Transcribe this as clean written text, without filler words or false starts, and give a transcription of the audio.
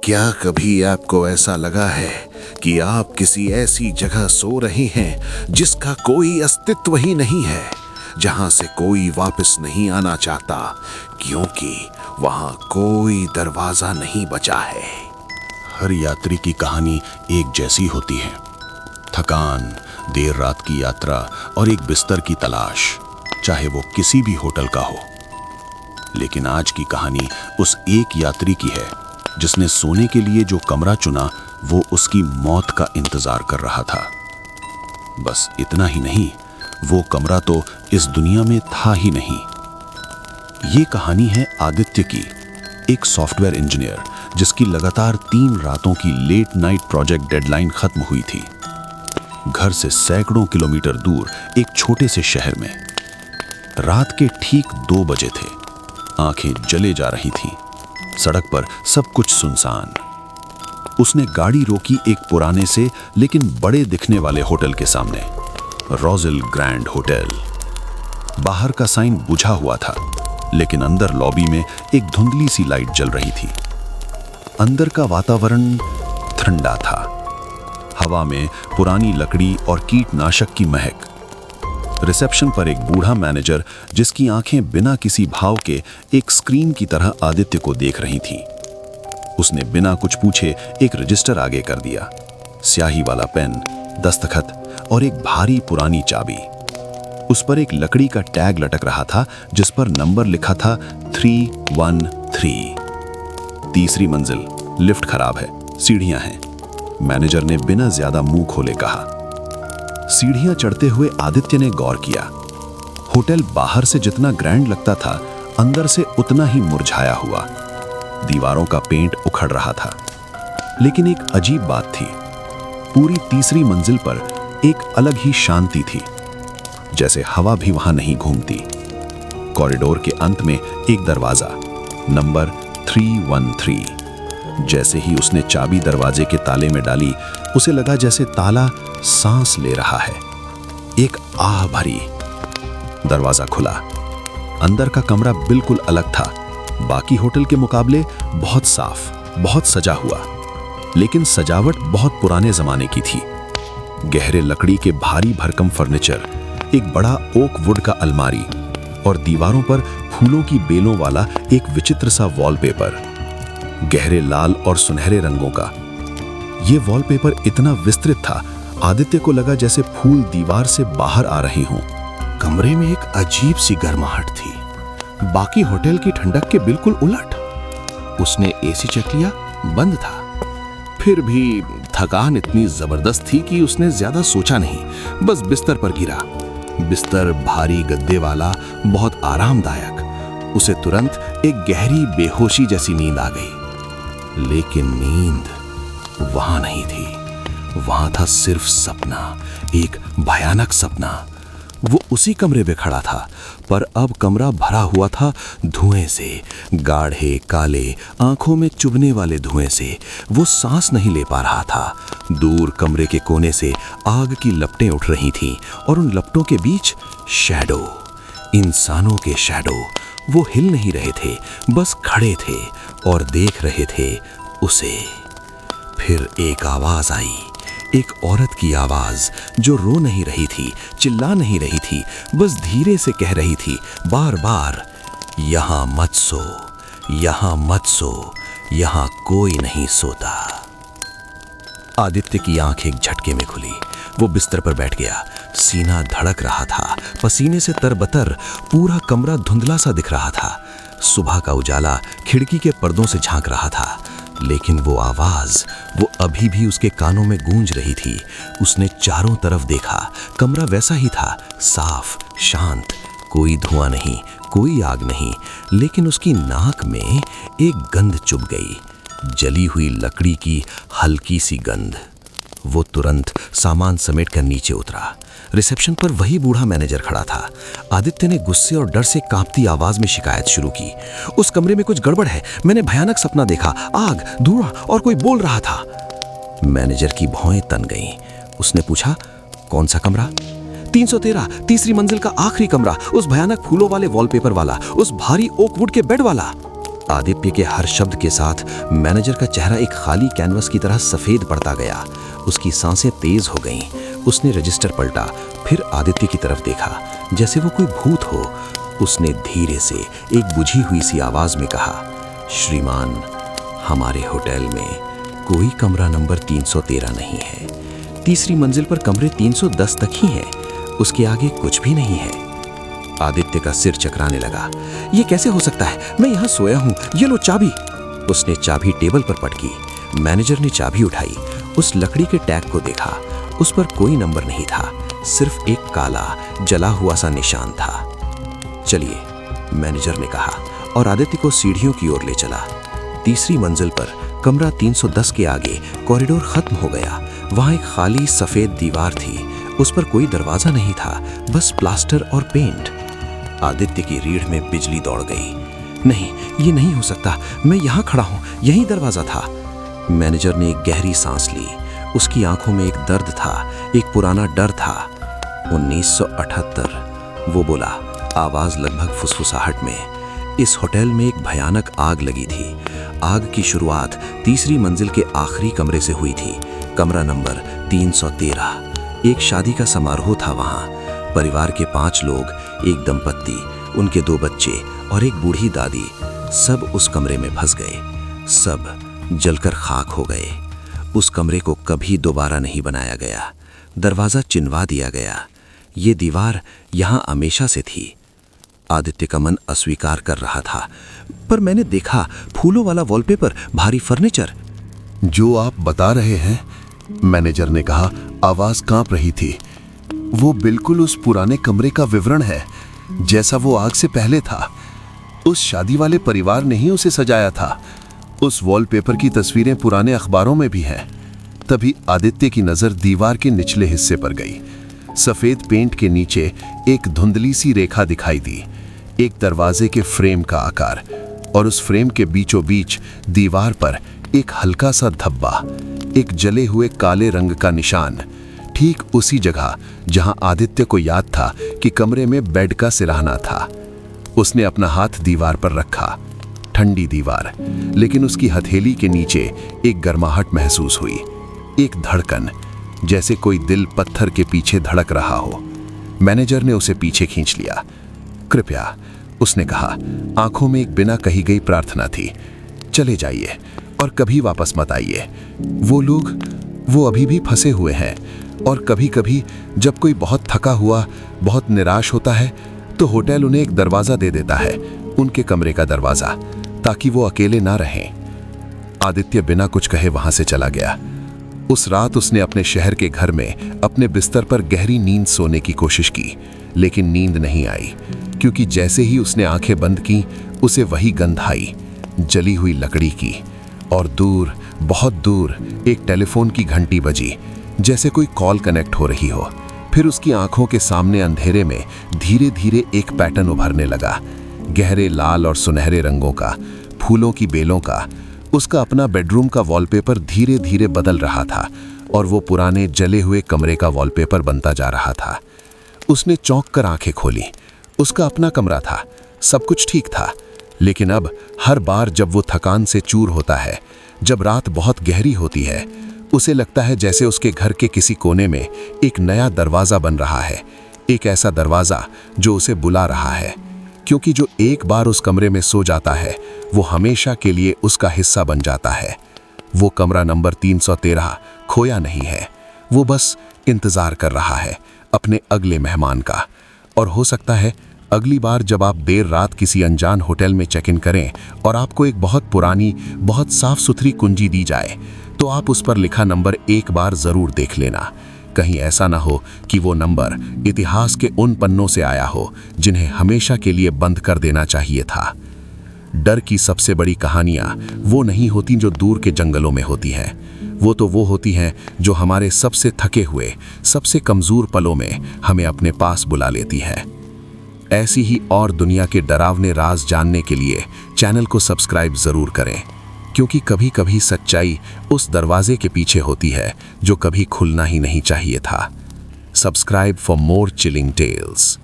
क्या कभी आपको ऐसा लगा है कि आप किसी ऐसी जगह सो रहे हैं जिसका कोई अस्तित्व ही नहीं है, जहां से कोई वापस नहीं आना चाहता क्योंकि वहां कोई दरवाजा नहीं बचा है। हर यात्री की कहानी एक जैसी होती है। थकान, देर रात की यात्रा और एक बिस्तर की तलाश, चाहे वो किसी भी होटल का हो। लेकिन आज की कहानी उस एक यात्री की है जिसने सोने के लिए जो कमरा चुना वो उसकी मौत का इंतजार कर रहा था। बस इतना ही नहीं, वो कमरा तो इस दुनिया में था ही नहीं। ये कहानी है आदित्य की, एक सॉफ्टवेयर इंजीनियर जिसकी लगातार 3 रातों की लेट नाइट प्रोजेक्ट डेडलाइन खत्म हुई थी। घर से सैकड़ों किलोमीटर दूर एक छोटे से शहर में रात के ठीक 2 बजे थे। आंखें जले जा रही थीं। सड़क पर सब कुछ सुनसान। उसने गाड़ी रोकी एक पुराने से लेकिन बड़े दिखने वाले होटल के सामने, रोजेल ग्रैंड होटल। बाहर का साइन बुझा हुआ था, लेकिन अंदर लॉबी में एक धुंधली सी लाइट जल रही थी। अंदर का वातावरण ठंडा था। हवा में पुरानी लकड़ी और कीटनाशक की महक। रिसेप्शन पर एक बूढ़ा मैनेजर जिसकी आंखें बिना किसी भाव के एक स्क्रीन की तरह आदित्य को देख रही थीं। उसने बिना कुछ पूछे एक रजिस्टर आगे कर दिया। स्याही वाला पेन, दस्तखत और एक भारी पुरानी चाबी। उस पर एक लकड़ी का टैग लटक रहा था जिस पर नंबर लिखा था 313। 3री मंजिल, लिफ्ट खराब है, सीढ़ियां हैं, मैनेजर ने बिना ज्यादा मुंह खोले कहा। सीढ़ियां चढ़ते हुए आदित्य ने गौर किया। होटल बाहर से जितना ग्रैंड लगता था, अंदर से उतना ही मुरझाया हुआ। दीवारों का पेंट उखड़ रहा था। लेकिन एक अजीब बात थी, पूरी 3री मंजिल पर एक अलग ही शांति थी, जैसे हवा भी वहां नहीं घूमती। कॉरिडोर के अंत में एक दरवाजा, नंबर 313। जैसे ही उसने चाबी दरवाजे के ताले में डाली, उसे लगा जैसे ताला सांस ले रहा है। एक आह भरी। दरवाजा खुला। अंदर का कमरा बिल्कुल अलग था। बाकी होटल के मुकाबले बहुत साफ, बहुत सजा हुआ, लेकिन सजावट बहुत पुराने जमाने की थी। गहरे लकड़ी के भारी भरकम फर्नीचर, एक बड़ा ओक वुड का अलमारी और दीवारों पर फूलों की बेलों वाला एक विचित्र सा वॉलपेपर, गहरे लाल और सुनहरे रंगों का। यह वॉलपेपर इतना विस्तृत था, आदित्य को लगा जैसे फूल दीवार से बाहर आ रहे हों। कमरे में एक अजीब सी गर्माहट थी, बाकी होटल की ठंडक के बिल्कुल उलट। उसने एसी चेक लिया, बंद था। फिर भी थकान इतनी जबरदस्त थी कि उसने ज्यादा सोचा नहीं, बस बिस्तर पर गिरा। बिस्तर भारी गद्दे वाला, बहुत आरामदायक। उसे तुरंत एक गहरी बेहोशी जैसी नींद आ गई। लेकिन नींद वहां नहीं थी। वहां था सिर्फ सपना, एक भयानक सपना। वो उसी कमरे में खड़ा था, पर अब कमरा भरा हुआ था धुएं से, गाढ़े काले, आंखों में चुभने वाले धुएं से। वो सांस नहीं ले पा रहा था। दूर कमरे के कोने से आग की लपटें उठ रही थीं और उन लपटों के बीच शैडो, इंसानों के शैडो। वो हिल नहीं रहे थे, बस खड़े थे और देख रहे थे उसे। फिर एक आवाज आई, एक औरत की आवाज जो रो नहीं रही थी, चिल्ला नहीं रही थी, बस धीरे से कह रही थी बार बार, यहां मत सो, यहां मत सो, यहां कोई नहीं सोता। आदित्य की आंख एक झटके में खुली। वो बिस्तर पर बैठ गया। सीना धड़क रहा था, पसीने से तरबतर। पूरा कमरा धुंधला सा दिख रहा था। सुबह का उजाला खिड़की के पर्दों से झांक रहा था, लेकिन वो आवाज, वो अभी भी उसके कानों में गूंज रही थी। उसने चारों तरफ देखा। कमरा वैसा ही था, साफ, शांत, कोई धुआं नहीं, कोई आग नहीं। लेकिन उसकी नाक में एक गंध चुभ गई, जली हुई लकड़ी की हल्की सी गंध। वो तुरंत सामान समेट कर नीचे उतरा। रिसेप्शन पर वही बूढ़ा मैनेजर खड़ा था। आदित्य ने गुस्से और डर से कांपती आवाज में शिकायत शुरू की, उस कमरे में कुछ गड़बड़ है, मैंने भयानक सपना देखा, आग, धुआं और कोई बोल रहा था। मैनेजर की भौएं तन गईं। उसने पूछा, कौन सा कमरा? 313, 3री मंजिल का आखिरी कमरा, उस भयानक फूलों वाले वॉलपेपर वाला, उस भारी ओक वुड के बेड वाला। आदित्य के हर शब्द के साथ मैनेजर का चेहरा एक खाली कैनवस की तरह सफेद पड़ता गया। उसकी सांसें तेज हो गईं। उसने रजिस्टर पलटा, फिर आदित्य की तरफ देखा जैसे वो कोई भूत हो। उसने धीरे से एक बुझी हुई सी आवाज में कहा, श्रीमान, हमारे होटल में कोई कमरा नंबर 313 नहीं है। तीसरी मंजिल पर कमरे 310 तक ही हैं। उसके आगे कुछ भी नहीं है। आदित्य का सिर चकराने लगा। ये कैसे हो सकता है? मैं यहाँ सोया हूँ। ये लो चाबी। उसने चाबी टेबल पर पटकी। मैनेजर ने चाबी उठाई। उस लकड़ी के टैग को देखा। उस पर कोई नंबर नहीं था, सिर्फ एक काला जला हुआ सा निशान था। चलिए, मैनेजर ने कहा और आदित्य को सीढ़ियों की ओर ले चला। तीसरी मंजिल पर कमरा 310 के आगे कॉरिडोर खत्म हो गया। वहां एक खाली सफेद दीवार थी। उस पर कोई दरवाजा नहीं था, बस प्लास्टर और पेंट। आदित्य की रीढ़ में बिजली दौड़ गई। नहीं, ये नहीं हो सकता। मैं यहाँ खड़ा हूँ, यही दरवाजा था। मैनेजर ने एक गहरी सांस ली। उसकी आंखों में एक दर्द था, एक पुराना डर था। 1978, वो बोला, आवाज लगभग फुसफुसाहट में। इस होटल में एक भयानक आग लगी थी। आग की शुरुआत तीसरी मंजिल के आखिरी कमरे से हुई थी, कमरा नंबर 313। एक शादी का समारोह था वहां। परिवार के 5 लोग, एक दंपत्ति, उनके 2 बच्चे और एक बूढ़ी दादी, सब उस कमरे में फंस गए। सब जलकर खाक हो गए। उस कमरे को कभी दोबारा नहीं बनाया गया। दरवाजा चिनवा दिया गया। ये दीवार यहां हमेशा से थी। आदित्य का मन अस्वीकार कर रहा था, पर मैंने देखा फूलों वाला वॉलपेपर, भारी फर्नीचर। जो आप बता रहे हैं, मैनेजर ने कहा, आवाज कांप रही थी। वो बिल्कुल उस पुराने कमरे का विवरण है, जैसा वो आग से पहले था। उस शादी वाले परिवार ने ही उसे सजाया था। उस वॉलपेपर की तस्वीरें पुराने अखबारों में भी हैं। तभी आदित्य की नजर दीवार के निचले हिस्से पर गई। सफेद पेंट के नीचे एक धुंधली सी रेखा दिखाई दी, एक दरवाजे के फ्रेम का आकार, और उस फ्रेम के बीचों बीच दीवार पर एक हल्का सा धब्बा, एक जले हुए काले रंग का निशान, ठीक उसी जगह जहां आदित्य को याद था कि कमरे में बेड का सिरहाना था। उसने अपना हाथ दीवार पर रखा। ठंडी दीवार, लेकिन उसकी हथेली के नीचे एक गर्माहट महसूस हुई, एक धड़कन, जैसे कोई दिल पत्थर के पीछे धड़क रहा हो। मैनेजर ने उसे पीछे खींच लिया। कृपया, उसने कहा, आंखों में एक बिना कही गई प्रार्थना थी। चले जाइए और कभी वापस मत आइए। वो लोग, वो अभी भी फंसे हुए हैं, और कभी कभी जब कोई बहुत थका हुआ, बहुत निराश होता है, तो होटल उन्हें एक दरवाजा दे देता है, उनके कमरे का दरवाजा, ताकि वो अकेले ना रहें। आदित्य बिना कुछ कहे वहां से चला गया। उस रात उसने अपने शहर के घर में अपने बिस्तर पर गहरी नींद सोने की कोशिश की, लेकिन नींद नहीं आई, क्योंकि जैसे ही उसने आंखें बंद की, उसे वही गंध आई, जली हुई लकड़ी की। और दूर, बहुत दूर, एक टेलीफोन की घंटी बजी, जैसे कोई कॉल कनेक्ट हो रही हो। फिर उसकी आंखों के सामने अंधेरे में धीरे धीरे एक पैटर्न उभरने लगा, गहरे लाल और सुनहरे रंगों का, फूलों की बेलों का। उसका अपना बेडरूम का वॉलपेपर धीरे धीरे बदल रहा था, और वो पुराने जले हुए कमरे का वॉलपेपर बनता जा रहा था। उसने चौंक कर आंखें खोली। उसका अपना कमरा था, सब कुछ ठीक था, लेकिन अब हर बार जब वो थकान से चूर होता है, जब रात बहुत गहरी होती है, उसे लगता है जैसे उसके घर के किसी कोने में एक नया दरवाजा बन रहा है, एक ऐसा दरवाजा जो उसे बुला रहा है, क्योंकि जो एक बार उस कमरे में सो जाता है, वो हमेशा के लिए उसका हिस्सा बन जाता है। वो कमरा नंबर 313 खोया नहीं है, वो बस इंतजार कर रहा है अपने अगले मेहमान का। और हो सकता है अगली बार जब आप देर रात किसी अनजान होटल में चेक इन करें और आपको एक बहुत पुरानी, बहुत साफ सुथरी कुंजी दी जाए, तो आप उस पर लिखा नंबर एक बार जरूर देख लेना। कहीं ऐसा ना हो कि वो नंबर इतिहास के उन पन्नों से आया हो जिन्हें हमेशा के लिए बंद कर देना चाहिए था। डर की सबसे बड़ी कहानियां वो नहीं होती जो दूर के जंगलों में होती हैं, वो होती हैं जो हमारे सबसे थके हुए, सबसे कमजोर पलों में हमें अपने पास बुला लेती है। ऐसी ही और दुनिया के डरावने राज जानने के लिए चैनल को सब्सक्राइब जरूर करें, क्योंकि कभी कभी सच्चाई उस दरवाजे के पीछे होती है जो कभी खुलना ही नहीं चाहिए था। Subscribe for more chilling tales.